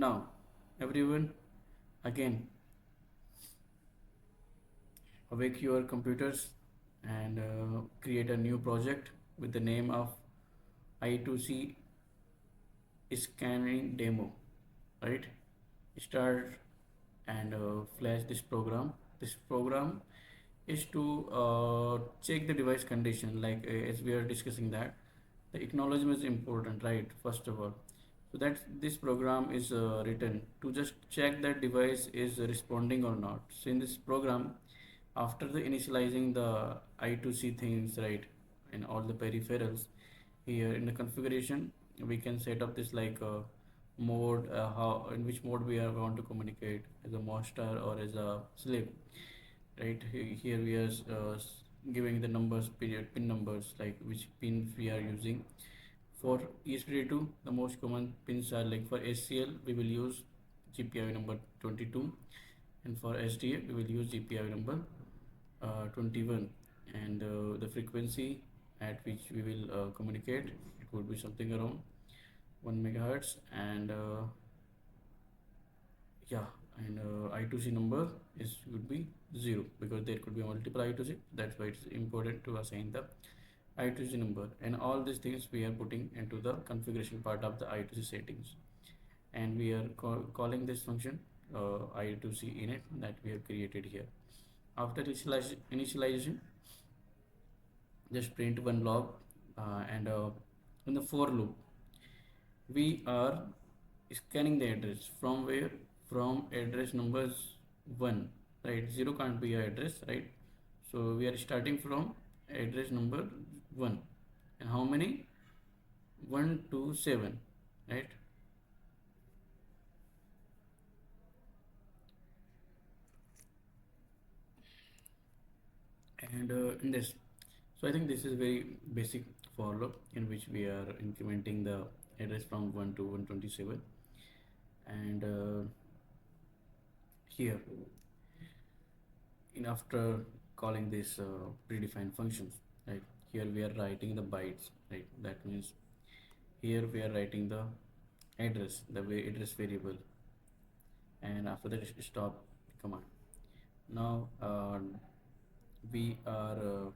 Now everyone, again awake your computers and create a new project with the name of I2C Scanning demo, right? Start and flash this program. This program is to check the device condition, like as we are discussing that the acknowledgement is important, right? First of all, so that this program is written to just check that device is responding or not. So in this program, after the initializing the I2C things, right, and all the peripherals, here in the configuration we can set up this like mode, how in which mode we are want to communicate, as a master or as a slave, right? Here we are giving the numbers, period, pin numbers, like which pins we are using. For ESP32, the most common pins are like for SCL we will use GPIO number 22, and for SDA we will use GPIO number 21, and the frequency at which we will communicate, it would be something around 1 megahertz, and yeah, and I2C number is would be 0, because there could be multiple I2C. That's why it's important to assign the I2C number, and all these things we are putting into the configuration part of the I2C settings, and we are calling this function I2C init that we have created here. After initialization, just print one log, and in the for loop we are scanning the address from where, from address numbers 1, right? 0 can't be a address, right? So we are starting from address number 1, and how many? 1 to 7, right? And in this, so I think this is very basic for loop in which we are incrementing the address from 1 to 127, and here in after calling this predefined functions, right, here we are writing the bytes, right? That means here we are writing the address, the way address variable, and after that stop command. Now we are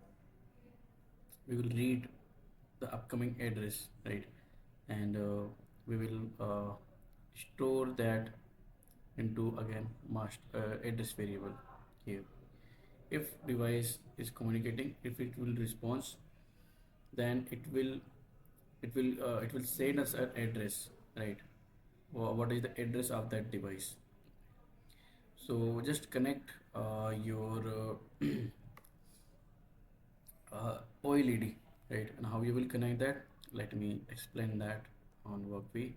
we will read the upcoming address, right? And we will store that into again master address variable here. If device is communicating, if it will respond, then it will send us an address, right? What is the address of that device? So just connect your OLED, right? And how you will connect that, let me explain that on workbee.